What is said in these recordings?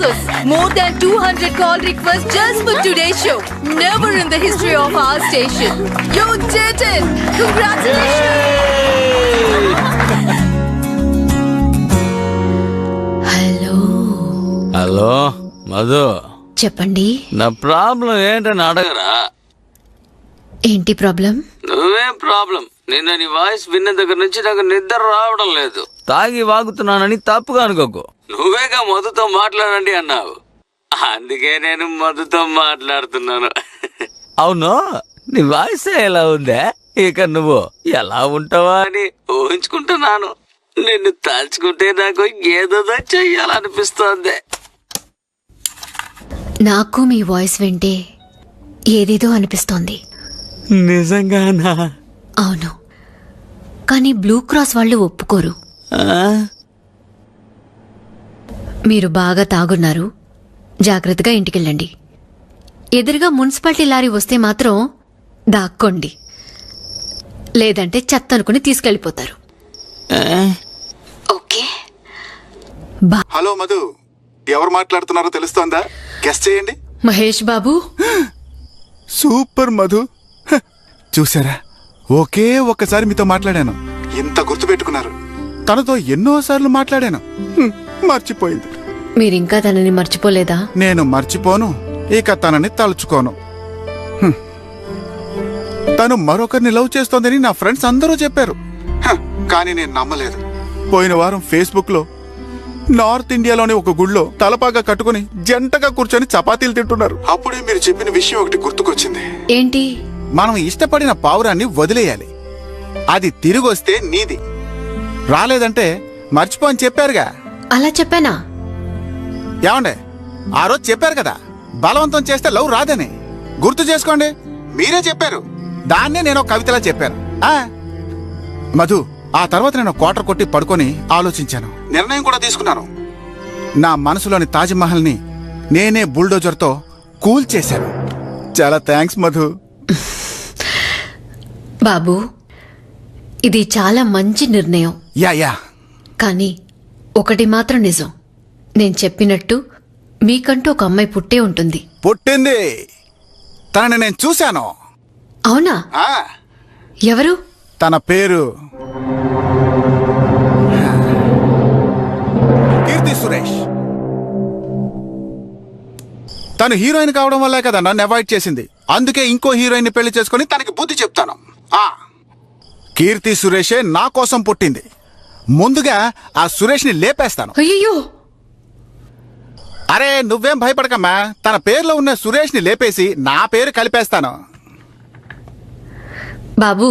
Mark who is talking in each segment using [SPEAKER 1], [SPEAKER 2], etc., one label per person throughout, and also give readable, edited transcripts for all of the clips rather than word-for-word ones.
[SPEAKER 1] useless. More than 200 call requests just for today's show. Never in the history of our station. You did it! Congratulations!
[SPEAKER 2] Hello Madhu,
[SPEAKER 3] చెప్పండి.
[SPEAKER 2] నా problem ఏంటని అడగరా?
[SPEAKER 3] ఏంటి problem?
[SPEAKER 2] నువ్వే problem. నిన్న నీ వాయిస్ విన్న దగ్గర నుంచి నాకు నిద్ర రావడం లేదు. తాగి వాగుతున్నానని తప్పుగా అనుకోకు. నువ్వేగా మధుతో మాట్లాడండి అన్నావు, అందుకే నేను మధుతో మాట్లాడుతున్నాను. అవును, నీ వాయిస్ ఎలా ఉందే? ఇక నువ్వు ఎలా ఉంటావా అని ఊహించుకుంటున్నాను. నిన్ను తలుచుకుంటే నాకు ఏదో చెయ్యాలనిపిస్తోంది.
[SPEAKER 3] నాకు మీ వాయిస్ వింటే ఏదేదో అనిపిస్తోంది.
[SPEAKER 2] నిజంగానా?
[SPEAKER 3] అవును, కానీ బ్లూ క్రాస్ వాళ్ళు ఒప్పుకోరు. మీరు బాగా తాగున్నారు, జాగ్రత్తగా ఇంటికెళ్ళండి. ఎదురుగా మున్సిపాలిటీ లారీ వస్తే మాత్రం దాక్కోండి, లేదంటే చెత్త అనుకుని తీసుకెళ్ళిపోతారు. ఓకే.
[SPEAKER 4] హలో మధు, ఎవరు మాట్లాడుతున్నారో తెలుస్తోందా? గెస్ట్ చేయండి.
[SPEAKER 3] మహేష్ బాబు.
[SPEAKER 4] సూపర్ మధు, చూసారా, ఒకే ఒక్కసారి మీతో మాట్లాడాను, ఇంత గుర్తుపెట్టుకున్నారు. తనతో ఎన్నోసార్లు మాట్లాడాను, మర్చిపోయింది.
[SPEAKER 3] మీరింకా తనని మర్చిపోలేదా?
[SPEAKER 4] నేను మర్చిపోను, ఇక తనని తలుచుకోను. తను మరొకరిని లవ్ చేస్తోందని నా ఫ్రెండ్స్ అందరూ చెప్పారు, కానీ నేను నమ్మలేదు. పోయిన వారం ఫేస్బుక్ లో నార్త్ ఇండియాలోని ఒక గుళ్ళో తలపాగా కట్టుకుని జంటగా కూర్చొని చపాతీలు తింటున్నారు. అప్పుడే మీరు చెప్పిన విషయం ఒకటి గుర్తుకొచ్చింది.
[SPEAKER 3] ఏంటి?
[SPEAKER 4] మనం ఇష్టపడిన పావురాన్ని వదిలేయాలి, అది తిరిగి వస్తే నీది, రాలేదంటే మర్చిపో అని చెప్పారుగా.
[SPEAKER 3] అలా చెప్పానా?
[SPEAKER 4] ఏమండే, ఆ రోజు చెప్పారు కదా బలవంతం చేస్తే లవ్ రాదని. గుర్తు చేసుకోండి, మీరే చెప్పారు. దాన్నే నేను కవితలా చెప్పాను. మధు, ఆ తర్వాత నేను క్వార్టర్ కొట్టి పడుకొని ఆలోచించాను, నిర్ణయం కూడా తీసుకున్నాను. నా మనసులోని తాజ్మహల్ ని నేనే బుల్డోజర్తో కూల్ చేశాను. చాలా థ్యాంక్స్ మధు.
[SPEAKER 3] బాబు, ఇది చాలా మంచి నిర్ణయం.
[SPEAKER 4] యా
[SPEAKER 3] కానీ ఒకటి మాత్రం నిజం, నేను చెప్పినట్టు మీకంటూ ఒక అమ్మాయి పుట్టే ఉంటుంది.
[SPEAKER 4] పుట్టింది, తనని నేను చూశాను.
[SPEAKER 3] అవునా? ఎవరు?
[SPEAKER 4] తన పేరు కీర్తి సురేష్. తను హీరోయిన్ కావడం వల్లే కదా నన్ను అవాయిడ్ చేసింది. అందుకే ఇంకో హీరోయిన్ పెళ్లి చేసుకుని తనకి బుద్ధి చెప్తాను. కీర్తి సురేషే నా కోసం పుట్టింది. ముందుగా ఆ సురేష్ ని లేపేస్తాను.
[SPEAKER 3] అయ్యో,
[SPEAKER 4] అరే నువ్వేం భయపడకమ్మా, తన పేరులో ఉన్న సురేష్ ని లేపేసి నా పేరు కలిపేస్తాను.
[SPEAKER 3] బాబు,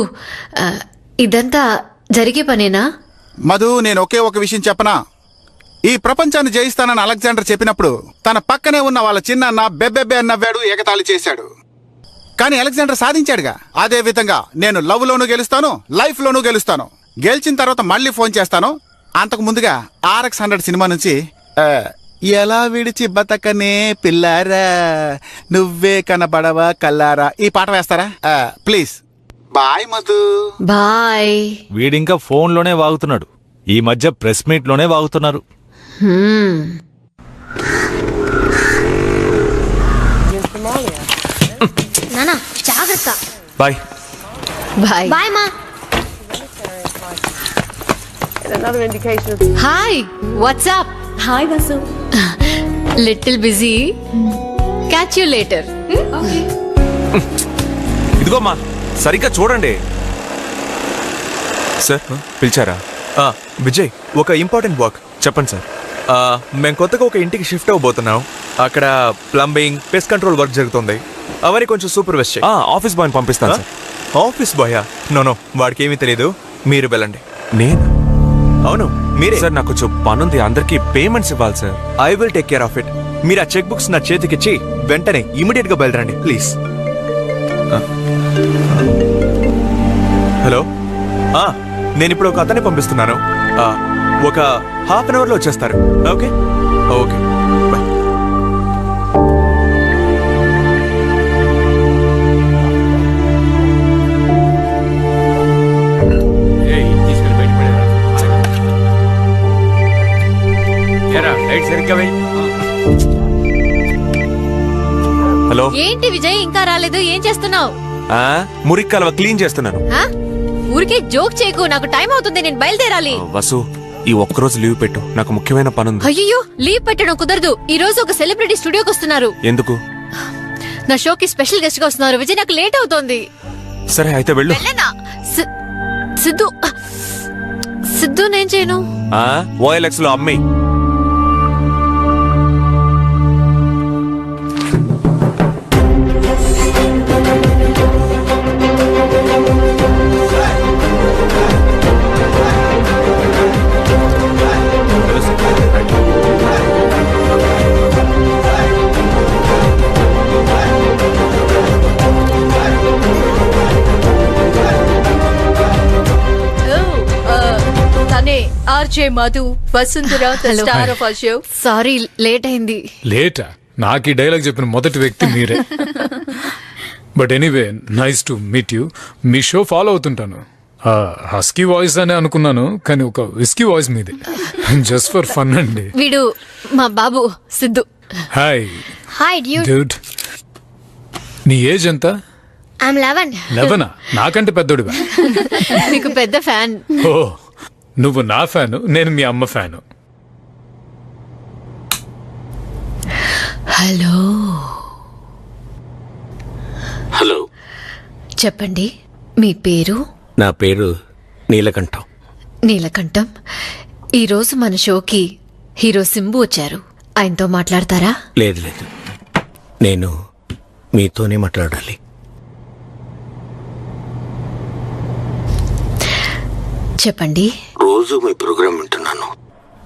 [SPEAKER 3] ఇదంతా జరిగే పనేనా?
[SPEAKER 4] మధు, నేను ఒకే ఒక విషయం చెప్పనా? ఈ ప్రపంచాన్ని జయిస్తానని అలెగ్జాండర్ చెప్పినప్పుడు తన పక్కనే ఉన్న వాళ్ళ చిన్న బెబ్బెబ్బే అన్నవాడు, ఎగతాళి చేశాడు. కానీ అలెగ్జాండర్ సాధించాడుగా. అదే విధంగా నేను లవ్ లోనూ గెలుస్తాను, లైఫ్ లోనూ గెలుస్తాను. గెలిచిన తర్వాత మళ్ళీ ఫోన్ చేస్తాను. అంతకు ముందుగా RX-100 సినిమా నుంచి ఎలా విడిచి బతకనే పిల్లారా, నువ్వే కనబడవా కల్లారా, ఈ పాట వేస్తారా ప్లీజ్? బాయ్ మధు.
[SPEAKER 3] బాయ్.
[SPEAKER 5] వీడింకా ఫోన్లోనే వాగుతున్నాడు. ఈ మధ్య ప్రెస్ మీట్ లోనే వాగుతున్నారు.
[SPEAKER 6] నానా జాగ్రత్త.
[SPEAKER 5] Bye
[SPEAKER 3] bye.
[SPEAKER 6] బాయ్ మా.
[SPEAKER 3] Hi, what's up?
[SPEAKER 6] Hi Vasu.
[SPEAKER 3] Little busy, catch you later.
[SPEAKER 5] ఇదిగోమ్మా, సరిగ్గా చూడండి.
[SPEAKER 7] సార్ పిలిచారా? విజయ్, ఒక ఇంపార్టెంట్ వర్క్. చెప్పండి సార్. మేము కొత్తగా ఒక ఇంటికి షిఫ్ట్ అవ్వబోతున్నాం. అక్కడ ప్లంబింగ్, పెస్ట్ కంట్రోల్ వర్క్ జరుగుతుంది. అవన్నీ కొంచెం సూపర్వైజ్ చేయి.
[SPEAKER 5] ఆఫీస్ బాయ్ని పంపిస్తాను సార్.
[SPEAKER 7] ఆఫీస్ బాయా? నో, వాడికి ఏమీ తెలియదు. మీరు వెళ్ళండి.
[SPEAKER 5] నేను?
[SPEAKER 7] అవును మీరే
[SPEAKER 5] సార్, నాకు కొంచెం పనుంది, అందరికి పేమెంట్స్ ఇవ్వాలి sir.
[SPEAKER 7] I will take care of it. మీరు ఆ చెక్ బుక్స్ నా చేతికిచ్చి వెంటనే ఇమీడియట్ గా బయలుదేరండి ప్లీజ్. హలో, నేను ఇప్పుడు ఒక అతన్ని పంపిస్తున్నాను. ఒక ½ అన్ అవర్లో వచ్చేస్తారు. Okay okay bye.
[SPEAKER 5] సరిగ్గా
[SPEAKER 7] హలో
[SPEAKER 3] ఏంటి విజయ్ ఇంకా రాలేదు? ఏం చేస్తున్నావు?
[SPEAKER 7] మురికి కాలువ క్లీన్ చేస్తున్నాను.
[SPEAKER 3] ఊరికే జోక్ చేయకు, నాకు టైం అవుతుంది, నేను బయలుదేరాలి.
[SPEAKER 7] వసు, ఈ ఒక్కరోజు లీవ్ పెట్టు, నాకు ముఖ్యమైన పని ఉంది.
[SPEAKER 3] అయ్యో, లీవ్ పెట్టడం కుదరదు. ఈ రోజు ఒక సెలబ్రిటీ స్టూడియోకి వస్తున్నారు.
[SPEAKER 7] ఎందుకు?
[SPEAKER 3] నా షోకి స్పెషల్ గెస్ట్ గా వస్తున్నారు. విజయ్, నాకు లేట్ అవుతోంది.
[SPEAKER 7] సరే అయితే వెళ్ళు.
[SPEAKER 3] వెళ్ళనా? సిద్ధు సిద్ధు నేను చేయను.
[SPEAKER 7] OLX లో అమ్మి.
[SPEAKER 1] తనే RJ Madhu, Vasundhara, the star of our show.
[SPEAKER 3] Sorry, late అయింది.
[SPEAKER 8] లేటా? నాకు ఈ డైలాగ్ చెప్పిన మొదటి వ్యక్తి మీరే. But anyway, nice to meet you. మీ షో ఫాలో అవుతుంటాను. హస్కీ వాయిస్ అని అనుకున్నాను, కానీ ఒక విస్కీ వాయిస్ మీది. జస్ట్ ఫర్ ఫన్ అండి.
[SPEAKER 3] వీడు మా బాబు Siddhu.
[SPEAKER 8] Hi
[SPEAKER 6] hi dude.
[SPEAKER 8] Dude. నీ ఏజ్ ఎంత?
[SPEAKER 6] ఐఎమ్ 11.
[SPEAKER 8] 11? నాకంటే పెద్దోడివా?
[SPEAKER 3] నీకు పెద్ద ఫ్యాన్.
[SPEAKER 8] ఓ, నువ్వు నా ఫ్యాను, నేను మీ అమ్మ ఫ్యాను.
[SPEAKER 3] హలో.
[SPEAKER 2] హలో,
[SPEAKER 3] చెప్పండి, మీ పేరు?
[SPEAKER 2] నా పేరు నీలకంఠం.
[SPEAKER 3] నీలకంఠం. ఈరోజు మన షోకి హీరో సింబు వచ్చారు. ఆయనతో మాట్లాడతారా?
[SPEAKER 2] లేదు లేదు, నేను మీతోనే మాట్లాడాలి.
[SPEAKER 3] చెప్పండి.
[SPEAKER 2] రోజు మీ ప్రోగ్రాం వింటున్నాను.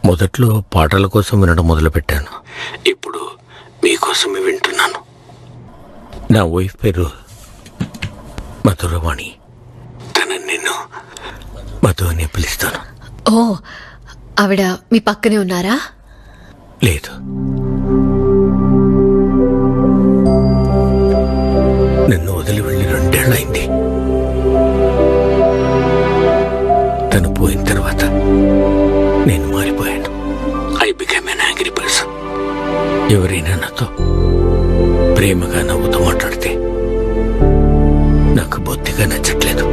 [SPEAKER 2] మొదట్లో పాటల కోసం వినడం మొదలుపెట్టాను, ఇప్పుడు మీకోసమే వింటున్నాను. నా వైఫ్ పేరు మధురవాణి. తనని నేను మధు అని పిలుస్తాను.
[SPEAKER 3] ఓ, ఆవిడ మీ పక్కనే ఉన్నారా?
[SPEAKER 2] లేదు, నన్ను వదిలి వెళ్ళి 2 ఏళ్ళైంది. తను పోయిన తర్వాత నేను మారిపోయాను. I become an angry person. ఎవరైనా నాతో ప్రేమగా నవ్వుతూ మాట్లాడితే నాకు బొత్తిగా నచ్చట్లేదు.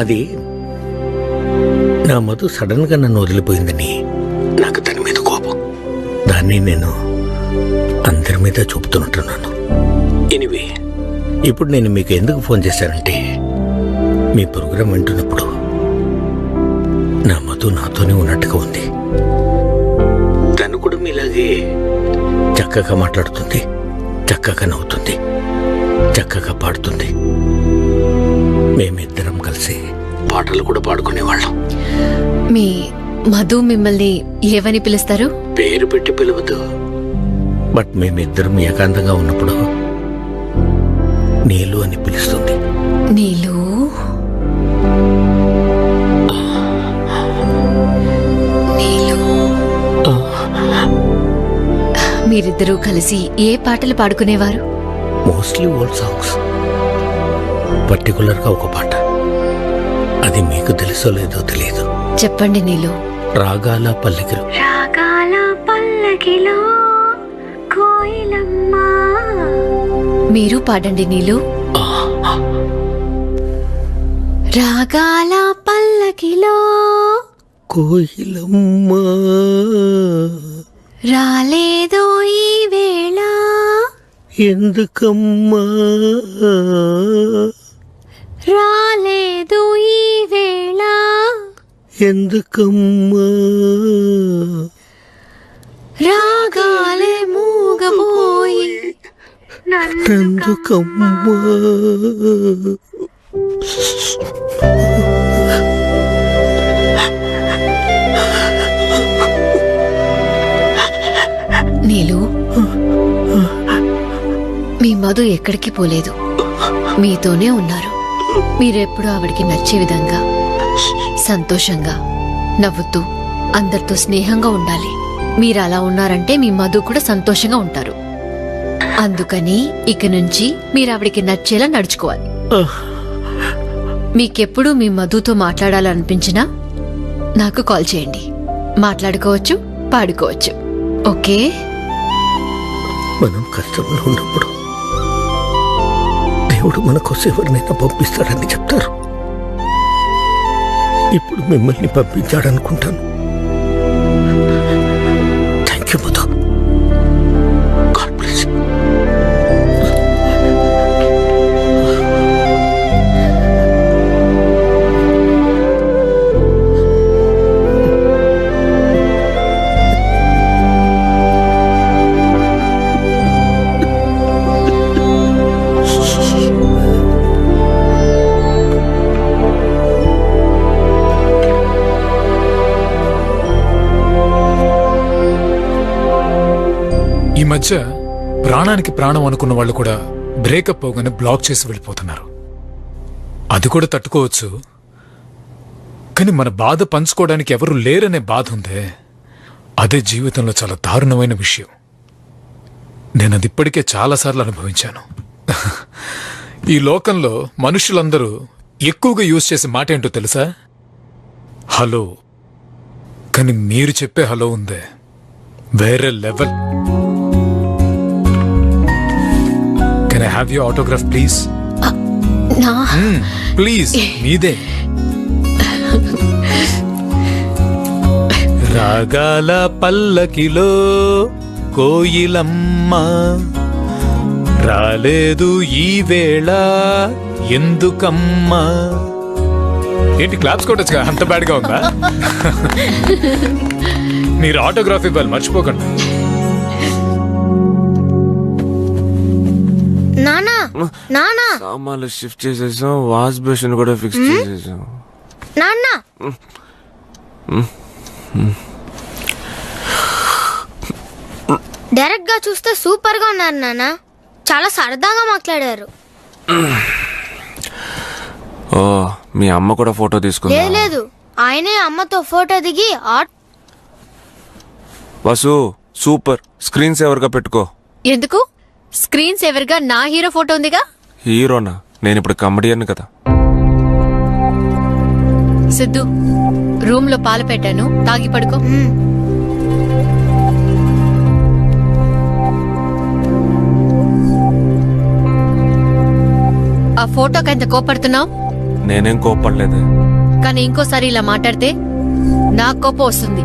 [SPEAKER 2] అది నా మధు సడన్ గా నన్ను వదిలిపోయిందని నాకు తన మీద కోపం. దాన్ని నేను అందరి మీద చూపుతుంటున్నాను. ఎనివే, ఇప్పుడు నేను మీకు ఎందుకు ఫోన్ చేశానంటే, మీ ప్రోగ్రాం వింటున్నప్పుడు నా మధు నాతోనే ఉన్నట్టుగా ఉంది. తను కూడా మీలాగే చక్కగా మాట్లాడుతుంది, చక్కగా నవ్వుతుంది, చక్కగా పాడుతుంది. మేమిద్దరం కలిసి పాటలు కూడా పాడుకునేవాళ్ళం.
[SPEAKER 3] మీ మధు మిమ్మల్ని ఏమని పిలుస్తారు?
[SPEAKER 2] పేరు పెట్టి పిలవదు, బట్ మేమిద్దరం ఏకాంతంగా ఉన్నప్పుడు నీలు అని పిలుస్తుంది.
[SPEAKER 3] నీలు. నీలు. మీరిద్దరూ కలిసి ఏ పాటలు పాడుకునేవారు?
[SPEAKER 2] Mostly old songs. పర్టికులర్ గా ఒక పాట, అది మీకు తెలుసో లేదో తెలియదు.
[SPEAKER 3] చెప్పండి నీలు.
[SPEAKER 2] రాగాల పల్లకిలో.
[SPEAKER 6] రాగాల పల్లకిలో కోయిలమ్మ.
[SPEAKER 3] మీరు పాడండి నీలు. రాగాల పల్లకిలో
[SPEAKER 2] కోయిలమ్మ
[SPEAKER 3] రాలేదో ఈ వేళ,
[SPEAKER 2] ఎందుకమ్మా
[SPEAKER 3] రాలేదు ఈ వేళ,
[SPEAKER 2] ఎందుకమ్మా
[SPEAKER 3] రాగాలే మూగబోయి
[SPEAKER 2] ఎందుకమ్మా.
[SPEAKER 3] నీలు, మీ మధు ఎక్కడికి పోలేదు, మీతోనే ఉన్నారు. మీరెప్పుడు ఆవిడికి నచ్చే విధంగా సంతోషంగా నవ్వుతూ అందరితో స్నేహంగా ఉండాలి. మీరు అలా ఉన్నారంటే మీ మధు కూడా సంతోషంగా ఉంటారు. అందుకని ఇక నుంచి మీరు ఆవిడికి నచ్చేలా నడుచుకోవాలి. మీకెప్పుడు మీ మధుతో మాట్లాడాలనిపించినా నాకు కాల్ చేయండి. మాట్లాడుకోవచ్చు, పాడుకోవచ్చు. ఓకే?
[SPEAKER 9] మనం కష్టంలో ఉన్నప్పుడు దేవుడు మన కోసం ఎవరినైనా పంపిస్తాడని చెప్తారు. ఇప్పుడు మిమ్మల్ని పంపించాడనుకుంటాను. Thank you Madhu. God bless you.
[SPEAKER 8] ఈ మధ్య ప్రాణానికి ప్రాణం అనుకున్న వాళ్ళు కూడా బ్రేకప్ అవగానే బ్లాక్ చేసి వెళ్ళిపోతున్నారు. అది కూడా తట్టుకోవచ్చు, కానీ మన బాధ పంచుకోవడానికి ఎవరు లేరనే బాధ ఉందే, అదే జీవితంలో చాలా దారుణమైన విషయం. నేను అది ఇప్పటికే చాలాసార్లు అనుభవించాను. ఈ లోకంలో మనుషులందరూ ఎక్కువగా యూజ్ చేసే మాట ఏంటో తెలుసా? హలో. కానీ మీరు చెప్పే హలో ఉందే, వేరే level. Can I have your autograph please?
[SPEAKER 3] నా
[SPEAKER 8] ప్లీజ్, మీదే. రాగాల పల్లకిలో కోయిలమ్మ రాలేదు ఈ వేళ ఎందుకమ్మా. ఏంటి క్లాప్స్ కొట్టచ్చుగా, అంత బ్యాడ్గా ఉందా? మీరు ఆటోగ్రాఫ్ ఇవ్వాలి మర్చిపోకండి.
[SPEAKER 6] నానా నానా
[SPEAKER 10] సామాన్లు షిఫ్ట్ చేసేసాం, వాష్ బేసిన్ కూడా ఫిక్స్ చేసేసాం.
[SPEAKER 6] నాన్న డైరెక్ట్ గా చూస్తే సూపర్ గా ఉన్నారు నాన్న. చాలా సరదాగా మాట్లాడారు.
[SPEAKER 10] ఓ, మీ అమ్మ కూడా ఫోటో తీసుకుందా?
[SPEAKER 6] లేదు, ఆయనే అమ్మతో ఫోటో దిగి
[SPEAKER 10] వసు సూపర్, స్క్రీన్ సేవర్ గా పెట్టుకో.
[SPEAKER 3] ఎందుకు? స్క్రీన్ సేవర్ గా నా హీరో ఫోటో ఉందిగా.
[SPEAKER 10] హీరోనా? నేను ఇప్పుడు కమెడియన్ కదా.
[SPEAKER 3] సిద్ధు, రూమ్ లో పాలు పెట్టాను, తాగి పడుకో. ఆ ఫోటోకి ఎంత కోపడుతున్నావు?
[SPEAKER 10] నేనేం కోపడలేదు.
[SPEAKER 3] కానీ ఇంకోసారి ఇలా మాట్లాడితే నాకు కోపం వస్తుంది.